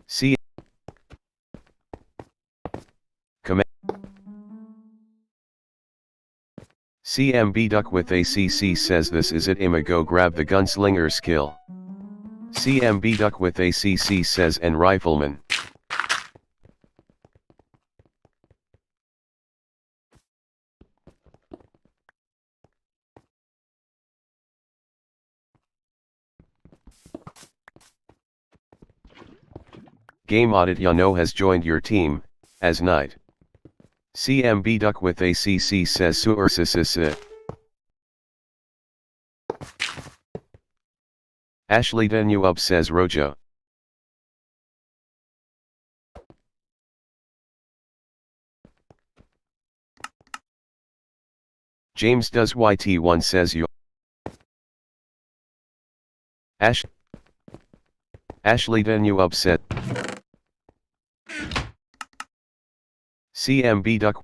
C. Command. CMB Duck with ACC says this is it, I'ma go grab the gunslinger skill. CMB Duck with ACC says and rifleman. Game Audit Yano has joined your team, as Knight. CMB Duck with ACC says Sursisissit. Ashley Denuub says Rojo. James does YT1 says you. Ashley Denuub said. CMB Duck.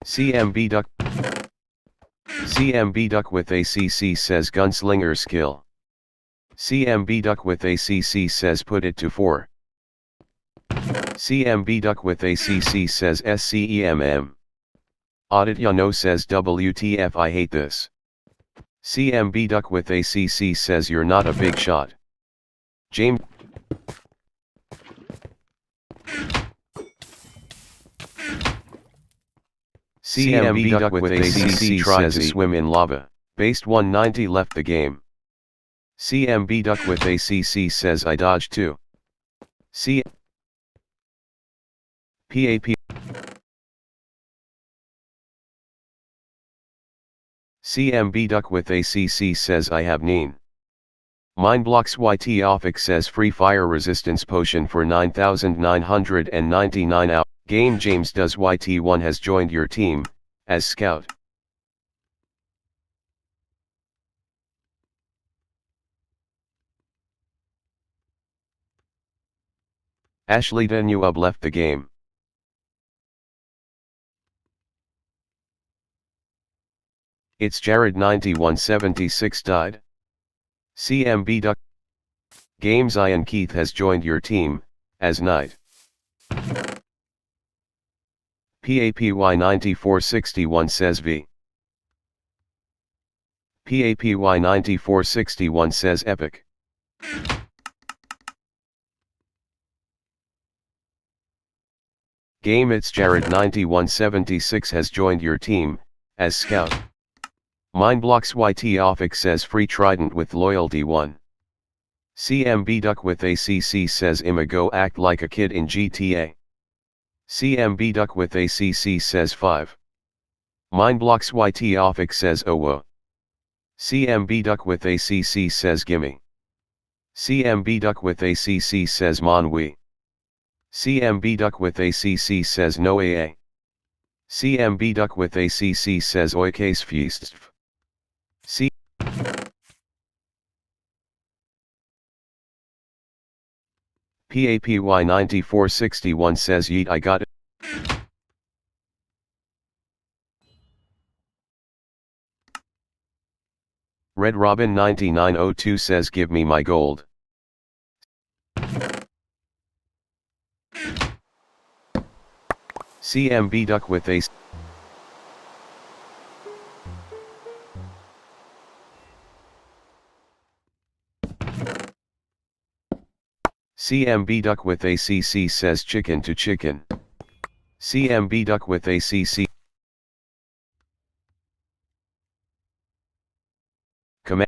CMB Duck. CMB Duck with ACC says gunslinger skill. CMB Duck with ACC says put it to 4. CMB Duck with ACC says SCEMM. Audit Yano says WTF I hate this. CMB Duck with ACC says you're not a big shot. James. CMB Duck with ACC tried to swim in lava. Based 190 left the game. CMB Duck with ACC says I dodged too. PAP. CMB Duck with ACC says I have Neen. Mindblocks YT Offic says free fire resistance potion for 9,999 out. Game James does YT1 has joined your team, as scout. Ashley Denuub left the game. It's Jared 9176 died. CMB Duck. Games Ian Keith has joined your team, as Knight. PAPY 9461 says V. PAPY 9461 says Epic. Game It's Jared 9176 has joined your team, as scout. Mindblocks YT Offic says free trident with loyalty 1. CMB Duck with ACC says I'ma go act like a kid in GTA. CMB Duck with ACC says 5. Mindblocks YT Offic says oh whoa. CMB Duck with ACC says gimme. CMB Duck with ACC says mon oui. CMB Duck with ACC says no AA. CMB Duck with ACC says oi case feast. PAPY 9461 says yeet I got it. Red Robin 9902 says give me my gold. CMB Duck with a CMB Duck with ACC says chicken to chicken. CMB Duck with ACC. Command.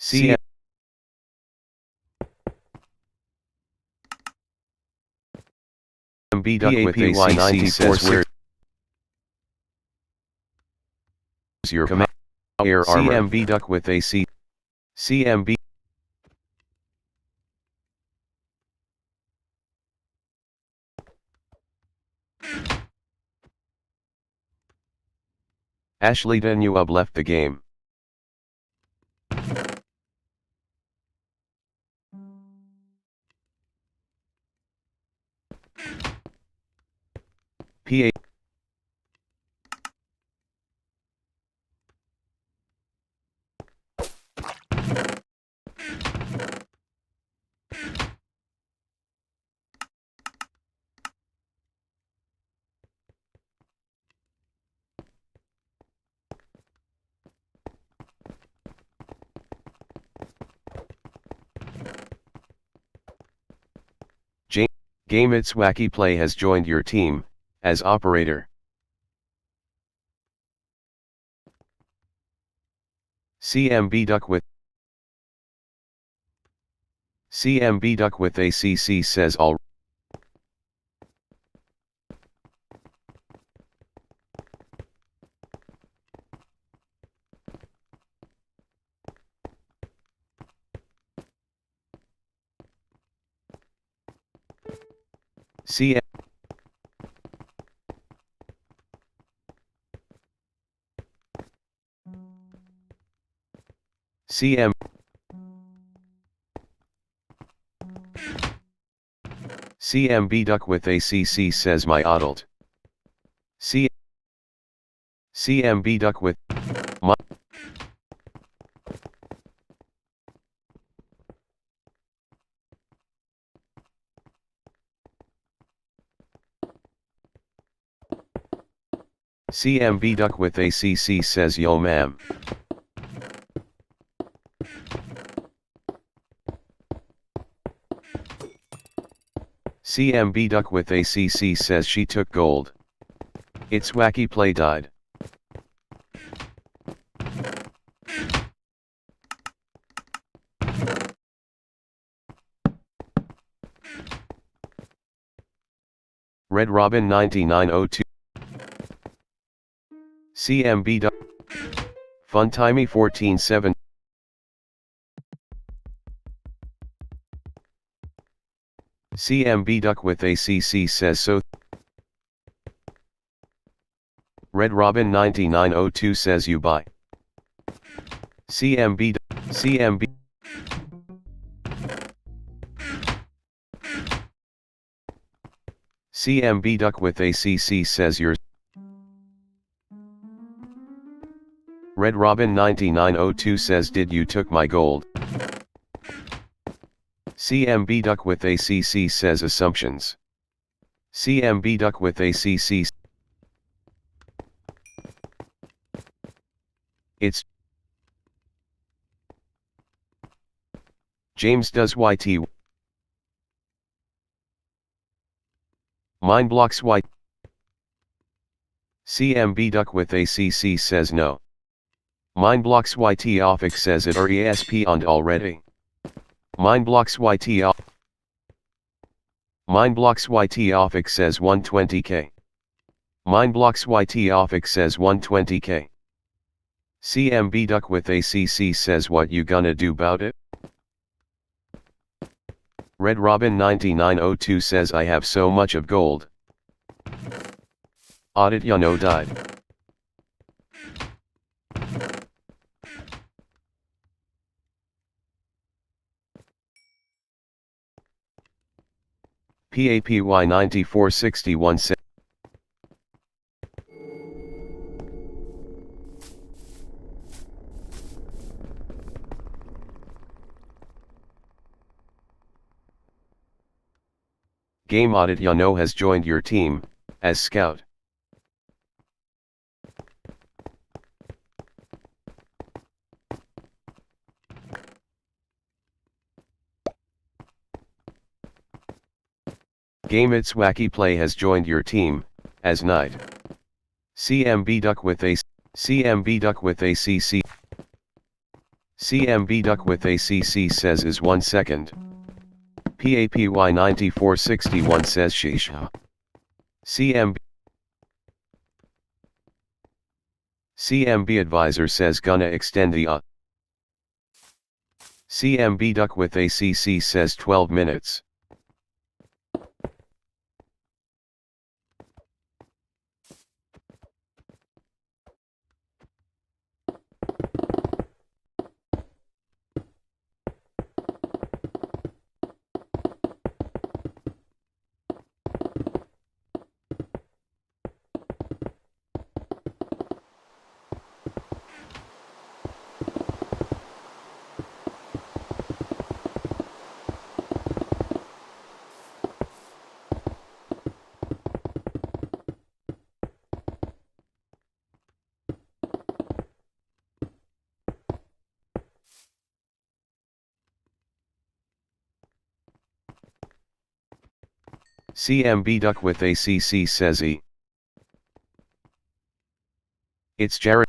CMB Duck with ACC says where's your command? Air armor. CMB Duck with AC. CMB. Ashley Denuub left the game. PA Game It's Wacky Play has joined your team, as operator. CMB Duck with ACC says all. CM CM CMB Duck with ACC says my adult. CMB Duck with my CMB Duck with ACC says yo ma'am. CMB Duck with ACC says she took gold. It's Wacky Play died. Red Robin 9902 CMB Duck Funtimey 147 CMB Duck with ACC says so. Red Robin 9902 says you buy. CMB CMB Duck with ACC says yours. Red Robin 9902 says did you took my gold. CMB Duck with ACC says assumptions. CMB Duck with ACC. It's James does YT. Mine blocks Y. CMB Duck with ACC says no. Mine blocks YT Offic says it or ESP on already. Mine blocks YT off. Mine blocks YT Offic says 120k. Mine blocks YT Offic says 120k. CMB Duck with ACC says what you gonna do about it? Red Robin 9902 says I have so much of gold. Audit Yano died. PAPY 9461 says Game Audit Yano has joined your team, as scout. Game It's Wacky Play has joined your team, as knight. CMB Duck with CMB Duck with ACC. CMB Duck with ACC says is 1 second. PAPY 9461 says sheesh. CMB Advisor says gonna extend the CMB Duck with ACC says 12 minutes. CMB Duck with ACC says E. It's Jared.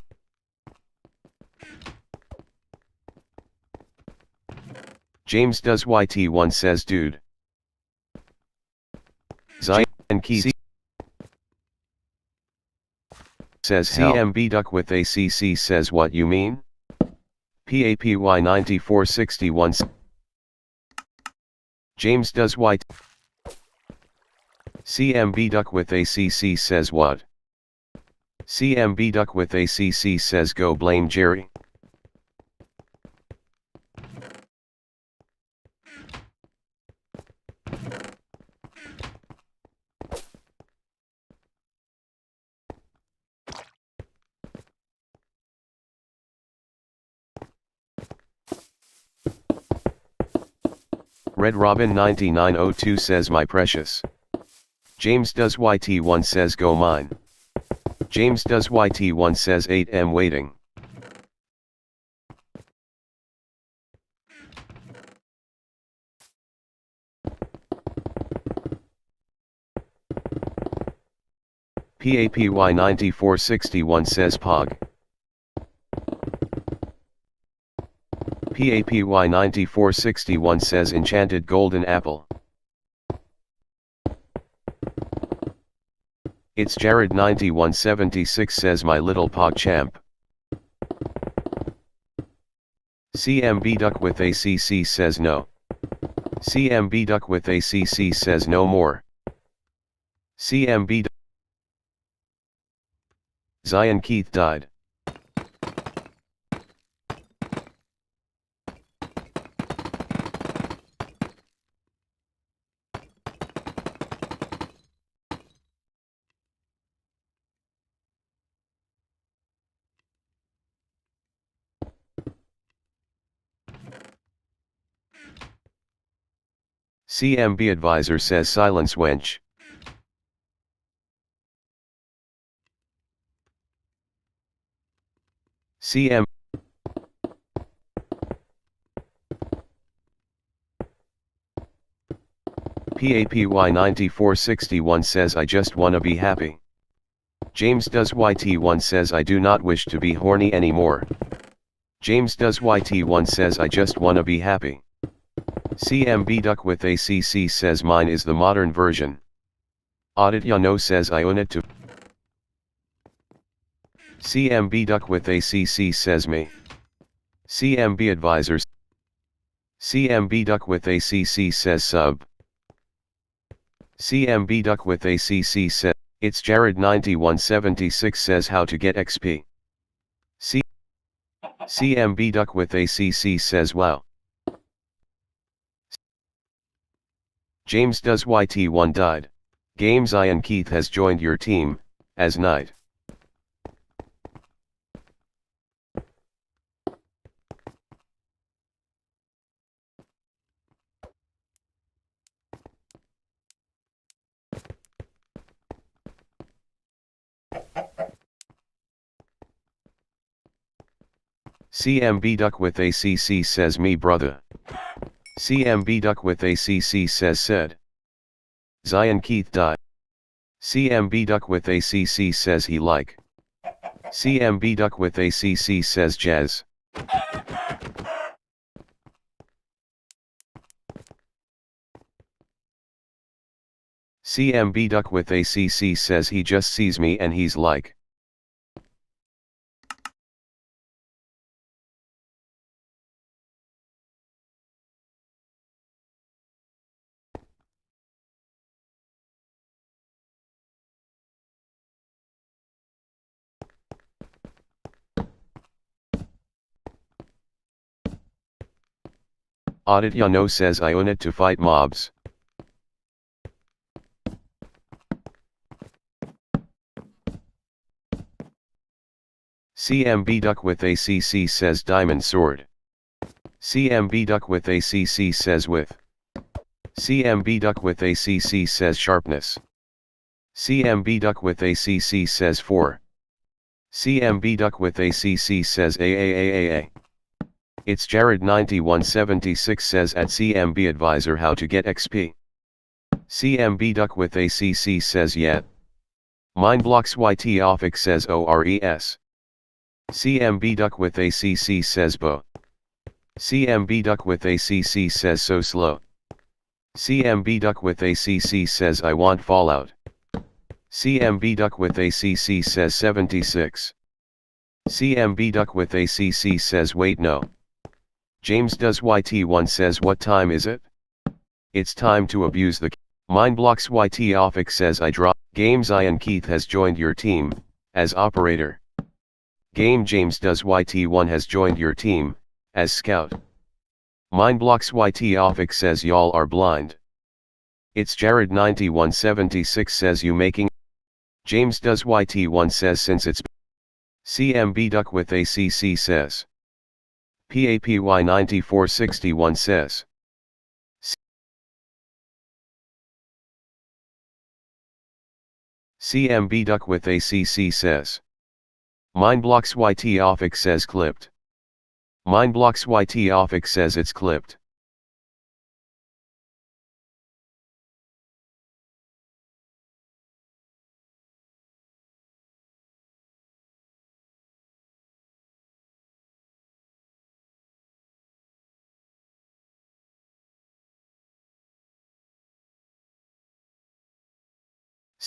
James does YT1 says dude. Zion Keith says CMB Duck with ACC says what you mean? PAPY 9461 James does YT. CMB Duck with ACC says what? CMB Duck with ACC says go blame Jerry. Red Robin 9902 says my precious. James does YT1 says go mine. James does YT1 says 8M waiting. PAPY 9461 says Pog. PAPY 9461 says enchanted golden apple. It's Jared 9176 says my little Pog champ. CMB Duck with ACC says no. CMB Duck with ACC says no more. CMB Zion Keith died. CMB advisor says silence wench. CM PAPY 9461 says I just wanna be happy. James does YT1 says I do not wish to be horny anymore. James does YT1 says I just wanna be happy. CMB Duck with ACC says mine is the modern version. Aditya No says I own it too. CMB Duck with ACC says me. CMB advisors. CMB Duck with ACC says sub. CMB Duck with ACC says it's Jared 9176 says how to get XP. CMB Duck with ACC says wow. James does YT1 died. Game Zion Keith has joined your team, as knight. CMB Duck with ACC says me brother. CMB Duck with ACC says said. Zion Keith died. CMB Duck with ACC says he like. CMB Duck with ACC says jazz. CMB Duck with ACC says he just sees me and he's like. Aditya No says I own it to fight mobs. CMB Duck with ACC says diamond sword. CMB Duck with ACC says with. CMB Duck with ACC says sharpness. CMB Duck with ACC says 4. CMB Duck with ACC says AAAAA. It's Jared 9176 says at CMB advisor how to get XP. CMB Duck with ACC says yet. Mindblocks YT Offic says ORES. CMB Duck with ACC says bo. CMB Duck with ACC says so slow. CMB Duck with ACC says I want Fallout. CMB Duck with ACC says 76. CMB Duck with ACC says wait no. James Does YT1 says what time is it? It's time to abuse the Mindblocks YT Offic says I drop. Games Ian Keith has joined your team, as operator. Game James Does YT1 has joined your team, as scout. Mindblocks YT Offic says y'all are blind. It's Jared 9176 says you making. James Does YT1 says since it's. CMB Duck with ACC says. PAPY 9461 says. CMB Duck with ACC says. Mindblocks YT Offic says clipped. Mindblocks YT Offic says it's clipped.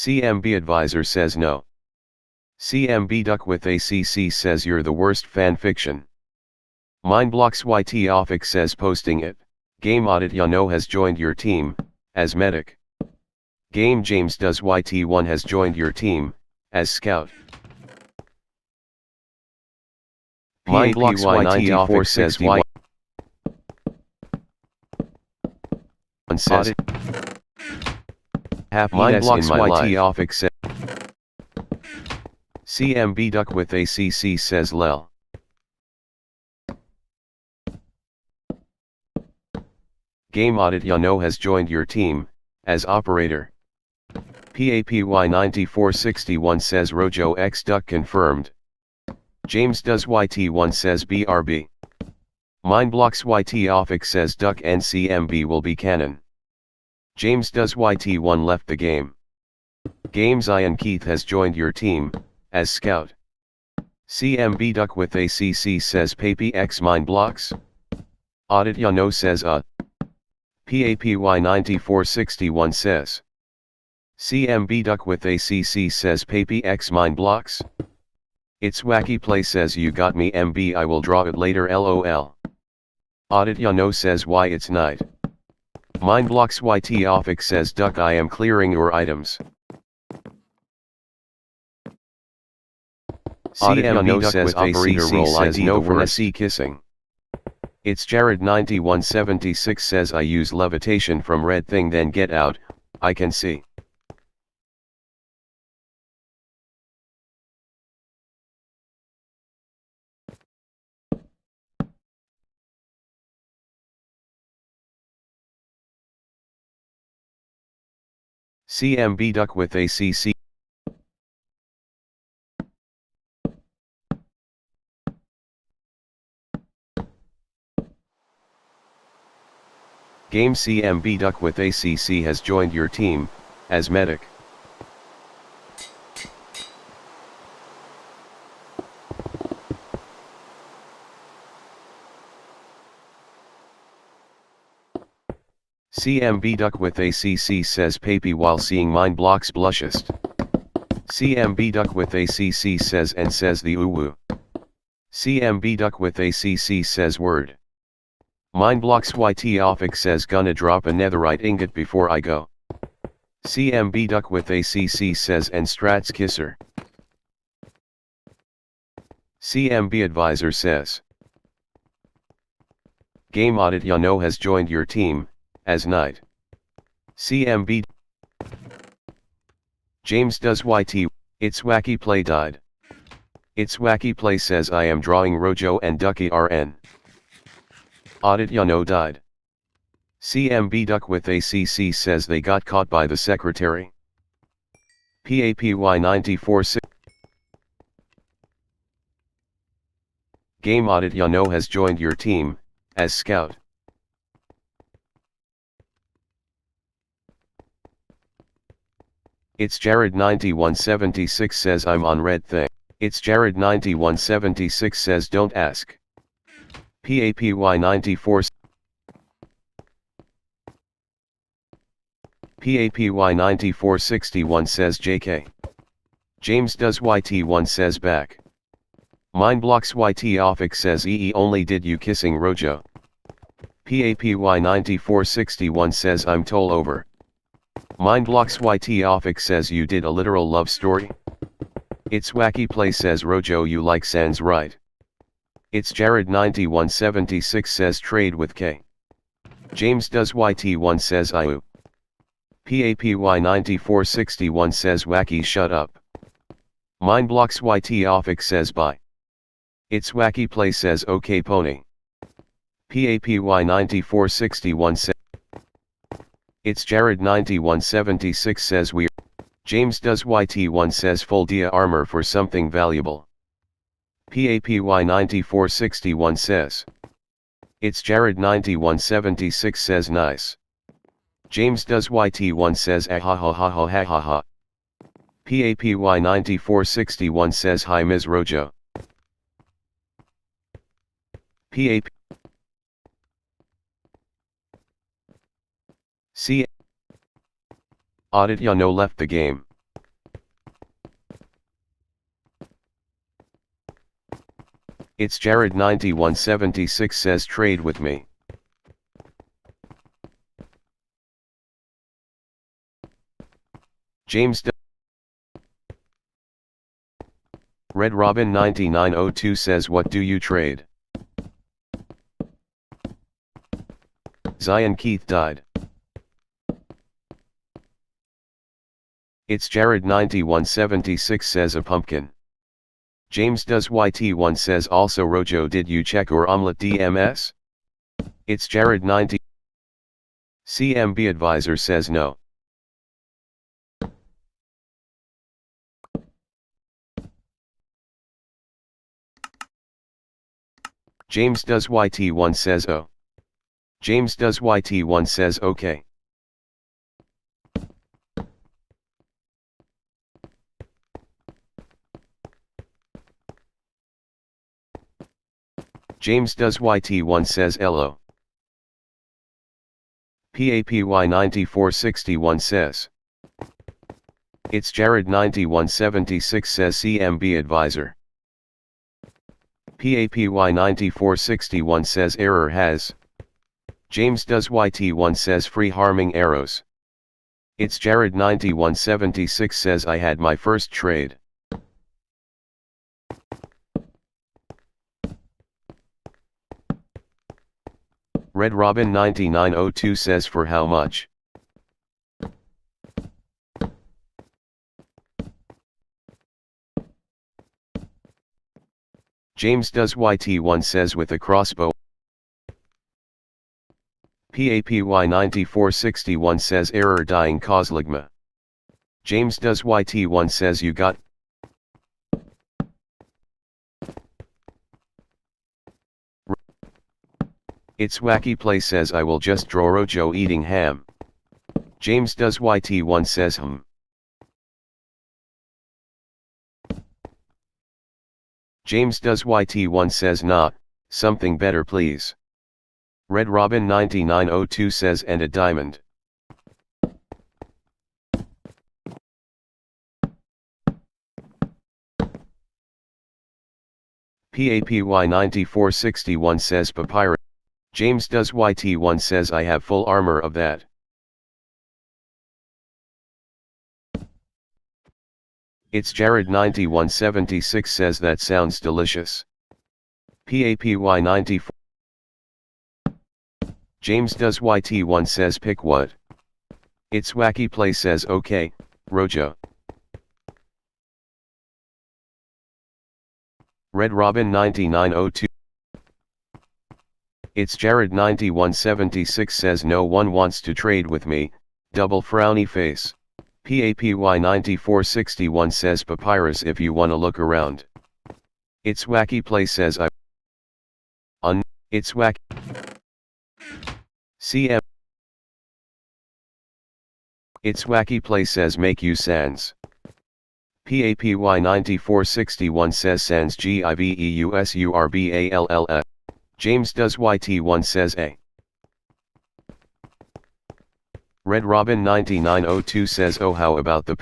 CMB Advisor says no. CMB Duck with ACC says you're the worst fan fiction. Mindblocks YT Offic says posting it. Game Audit Yano has joined your team, as medic. Game James Does YT1 has joined your team, as scout. Mindblocks YT Offic says Y. Says happiness in my life. Offic says. CMB Duck with ACC says lel. Game Audit Yano has joined your team, as operator. PAPY 9461 says Rojo X Duck confirmed. James Does YT1 says BRB. Mindblocks YT Offic says Duck and CMB will be canon. James Does YT1 left the game. Games Ian Keith has joined your team, as scout. CMB Duck with ACC says Papy X Mindblocks. Audit Yano says PAPY 9461 says. CMB Duck with ACC says Papy X Mindblocks. It's Wacky Play says you got me MB I will draw it later LOL. Audit Yano says why it's night. Mindblocks YT Offic says Duck I am clearing your items. CMB says operator role says no for SC kissing. It's Jared 9176 says I use levitation from red thing then get out, I can see. CMB Duck with ACC. Game CMB Duck with ACC has joined your team, as medic. CMB Duck with ACC says Papy while seeing Mindblocks blushest. CMB Duck with ACC says and says the uwu. CMB Duck with ACC says word. Mindblocks YT Offic says gonna drop a netherite ingot before I go. CMB Duck with ACC says and strats kisser. CMB Advisor says. Game Audit Yano has joined your team, as knight. CMB James Does YT, It's Wacky Play died. It's Wacky Play says I am drawing Rojo and Ducky RN. Audit Yano died. CMB Duck with ACC says they got caught by the secretary. PAPY 946 Game Audit Yano has joined your team, as scout. It's Jared 9176 says I'm on red thing. It's Jared 9176 says don't ask. PAPY 94 PAPY 9461 says JK. James does YT1 says back. Mindblocks YT Offic says EE only did you kissing Rojo. PAPY 9461 says I'm toll over. Mindblocks YT Offic says you did a literal love story. It's Wacky Play says Rojo you like Sans right. It's Jared 9176 says trade with K. James does YT1 says IU. PAPY 9461 says Wacky shut up. Mindblocks YT Offic says bye. It's Wacky Play says okay pony. PAPY 9461 says. It's Jared 9176 says we're. James does YT1 says full dia armor for something valuable. PAPY 9461 says. It's Jared 9176 says nice. James does YT1 says ah ha ha ha ha ha ha ha. PAPY 9461 says hi Ms. Rojo. PAP C Aditya no left the game. It's Jared 9176 says trade with me. James Red Robin 9902 says what do you trade? Zion Keith died. It's Jared 9176 says a pumpkin. James does YT1 says also Rojo did you check or omelet DMS? It's Jared 90. CMB advisor says no. James does YT1 says oh. James does YT1 says okay. James does YT1 says LO. PAPY 9461 says. It's Jared 9176 says CMB advisor. PAPY 9461 says error has. James does YT1 says free harming arrows. It's Jared 9176 says I had my first trade. Red Robin 9902 says for how much? James does YT1 says with a crossbow. PAPY 9461 says error dying Kozligma. James does YT1 says you got. It's Wacky Play says I will just draw Rojo eating ham. James does YT1 says James does YT1 says not, something better please. Red Robin 9902 says and a diamond. PAPY 9461 says papyrus. James does YT1 says I have full armor of that. It's Jared 9176 says that sounds delicious. PAPY 94. James does YT1 says pick what? It's Wacky Play says okay, Rojo. Red Robin 9902. It's Jared 9176 says no one wants to trade with me, double frowny face. PAPY 9461 says papyrus if you wanna look around. It's Wacky Play says I. It's Wacky. CM. It's Wacky Play says make you sans. PAPY9461 says sans GIVEUSURBALL. James does YT1 says A. Red Robin 9902 says oh how about the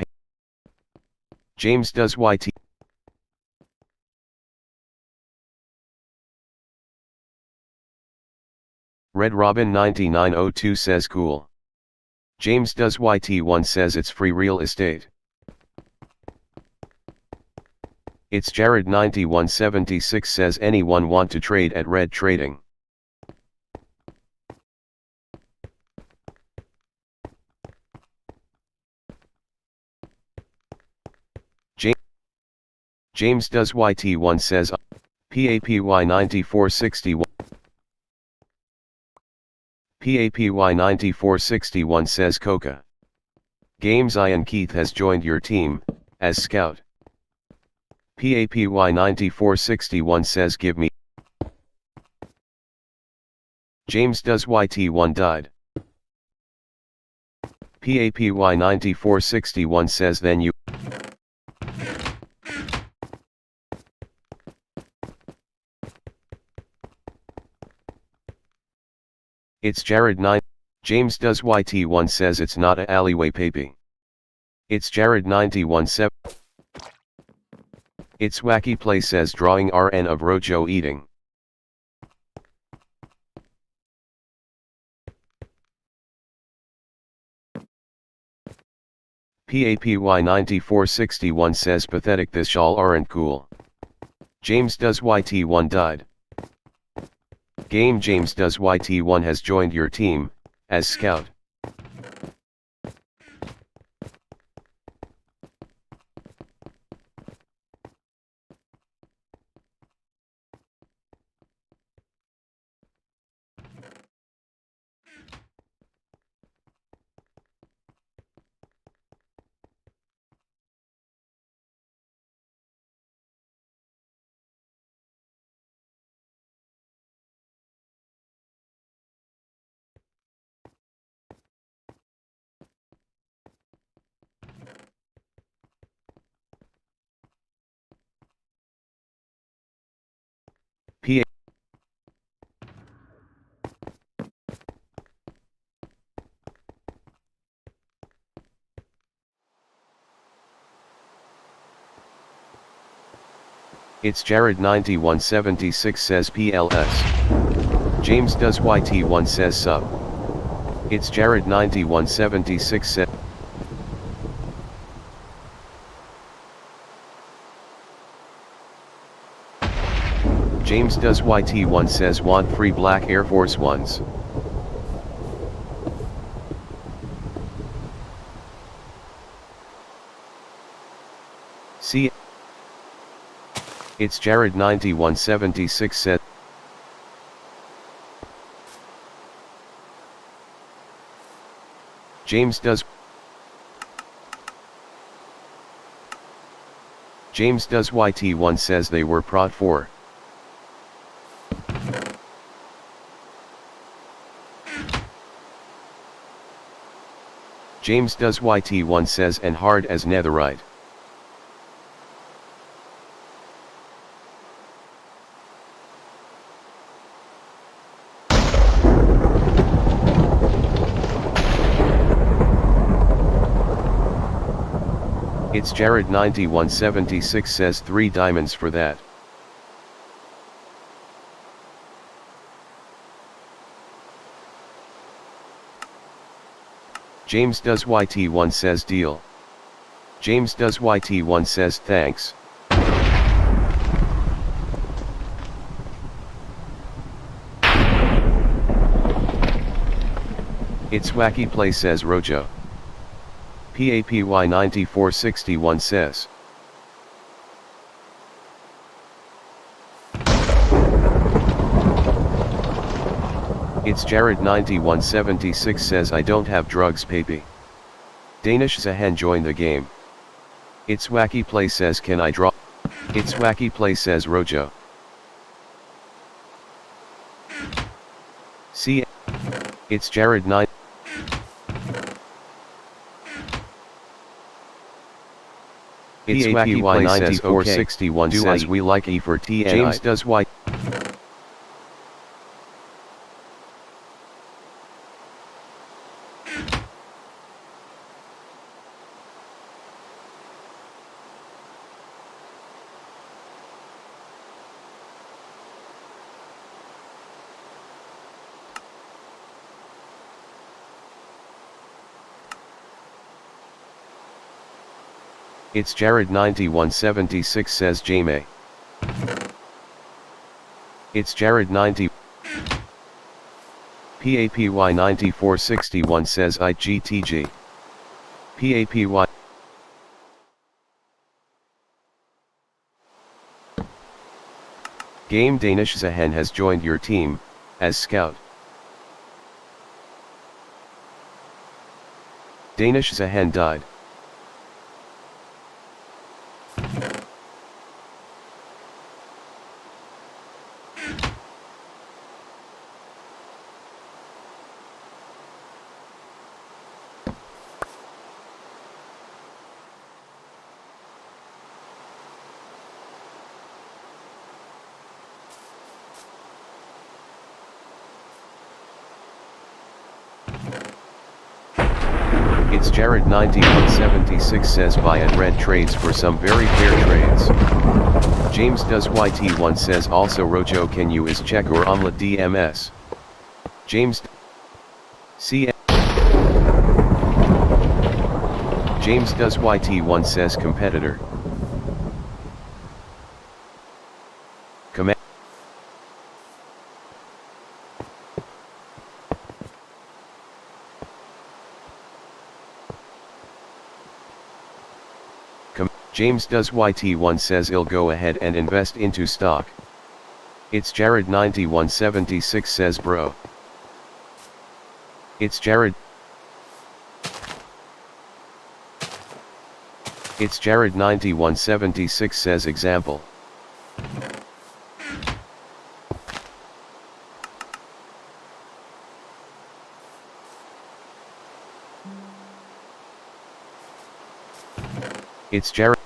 James does YT. Red Robin 9902 says cool. James does YT1 says it's free real estate. It's Jared 9176 says anyone want to trade at Red Trading. James does YT1 says PAPY 9461. PAPY 9461 says Coca. Games Ian Keith has joined your team, as scout. PAPY 9461 says give me. James does YT1 died. PAPY 9461 says then you. It's Jared 9. James does YT1 says it's not a alleyway papi. It's Jared 917. It's Wacky Play says drawing RN of Rojo eating. PAPY 9461 says pathetic this all aren't cool. James does YT1 died. Game James does YT1 has joined your team, as scout. PA It's Jared 9176 says PLS. James does YT1 says sub. It's Jared 9176 says. James does YT1 says want free black Air Force Ones. See. It's Jared 9176 says. James does. James does YT1 says they were prod 4. James does YT1 says and hard as netherite. It's Jared 9176 says 3 diamonds for that. James does YT1 says deal. James does YT1 says thanks. It's Wacky Play says Rojo. PAPY 9461 says. It's Jared 9176 says I don't have drugs papi. Danish Zahen joined the game. It's Wacky Play says can I draw? It's Wacky Play says Rojo. See. It's Jared 9. It's PAPY Wacky says 9461 do says I we like E for TNI. James does Y. It's Jared 9176 says Jamie. It's Jared 90. PAPY 9461 says IGTG. PAPY. Game Danish Zahen has joined your team, as scout. Danish Zahen died. It's Jared 9176 says buy and red trades for some very fair trades. James does YT1 says also Rojo can you is check or omelet DMS. James CM James does YT1 says competitor. Command James does YT1 says he'll go ahead and invest into stock. It's Jared 9176 says bro. It's Jared. It's Jared 9176 says example. It's Jared.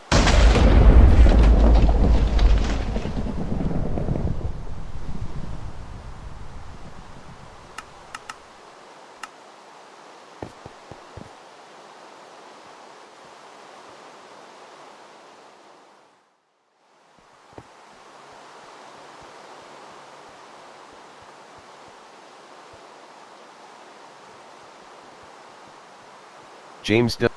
James does.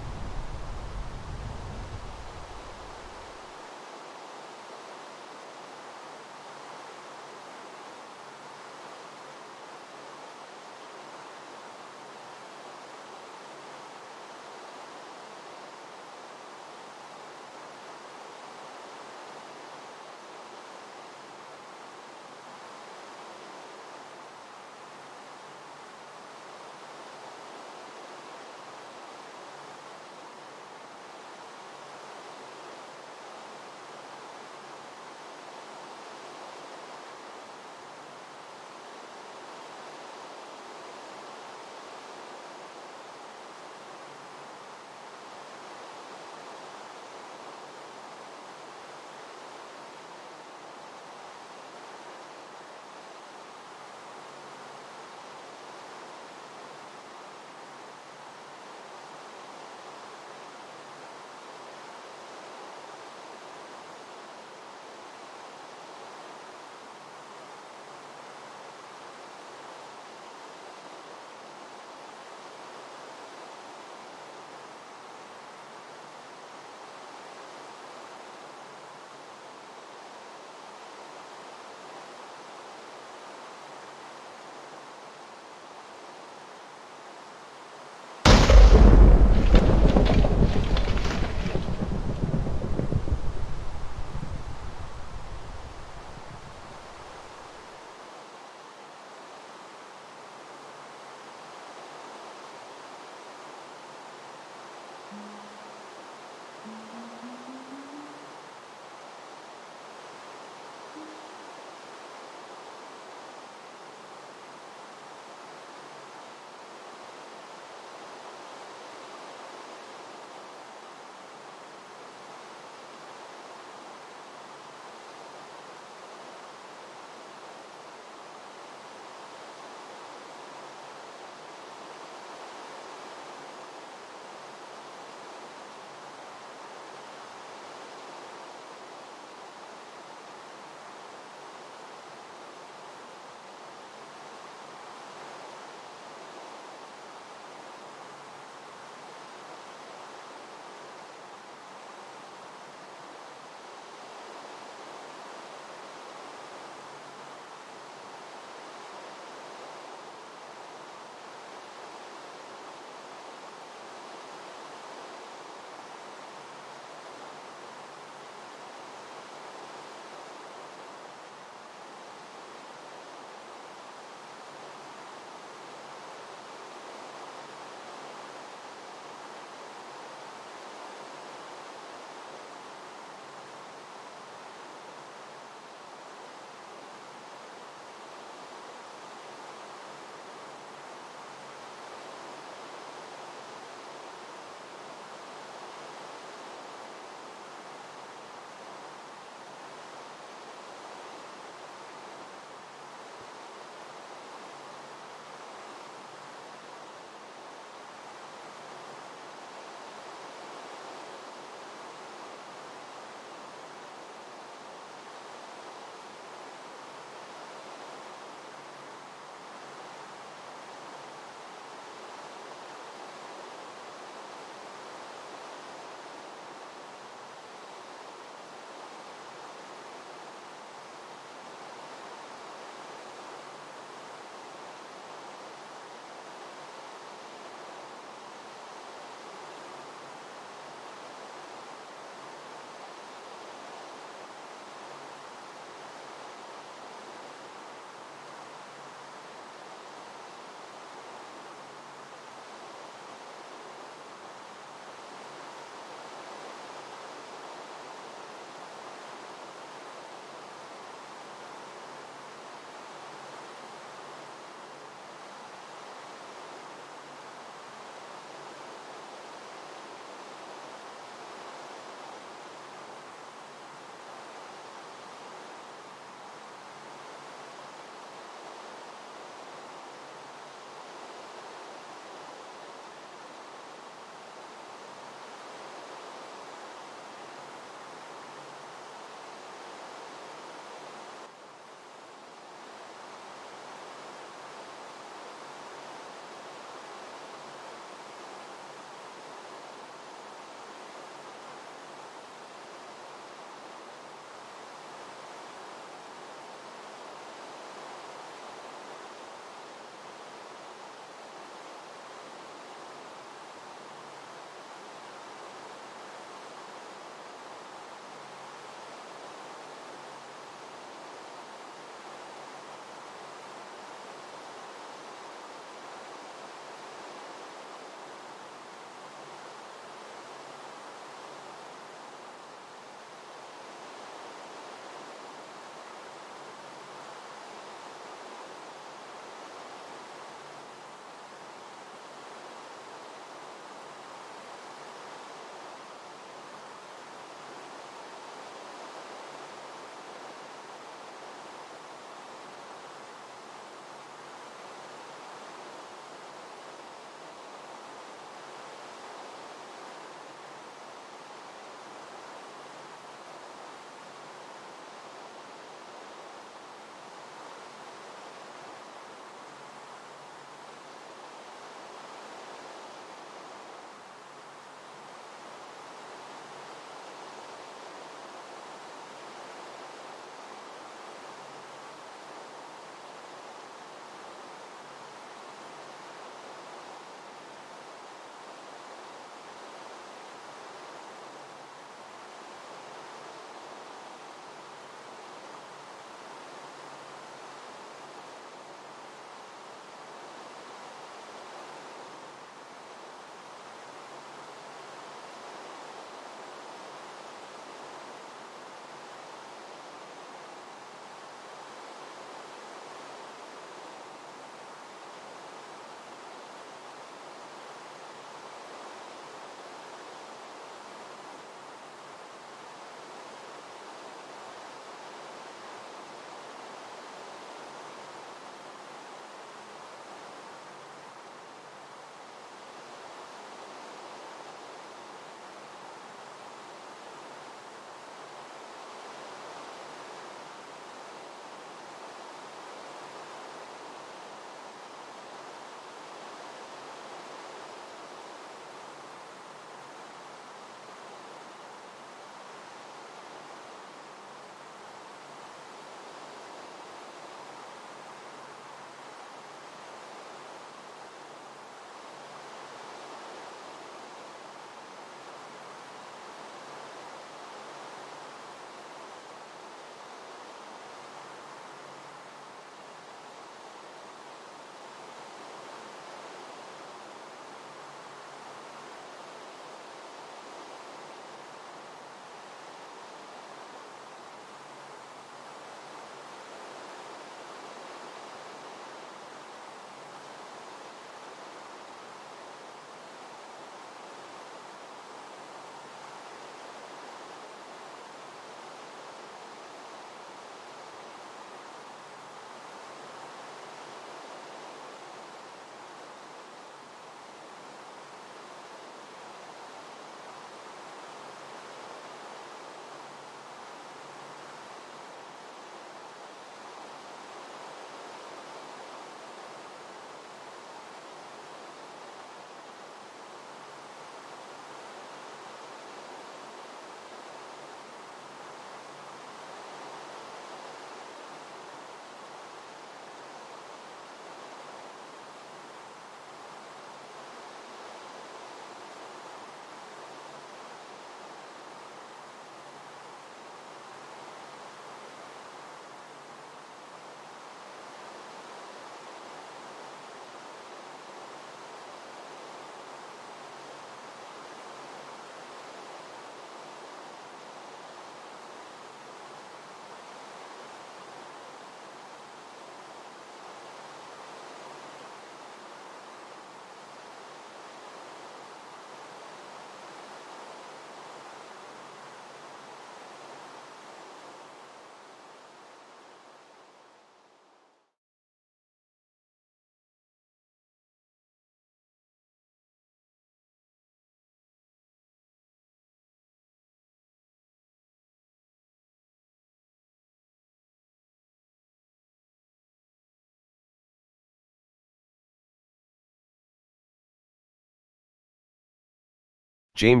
Game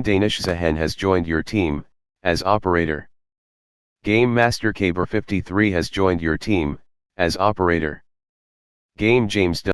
Danish Zahen has joined your team, as operator. Game Master Caber 53 has joined your team, as operator. Game James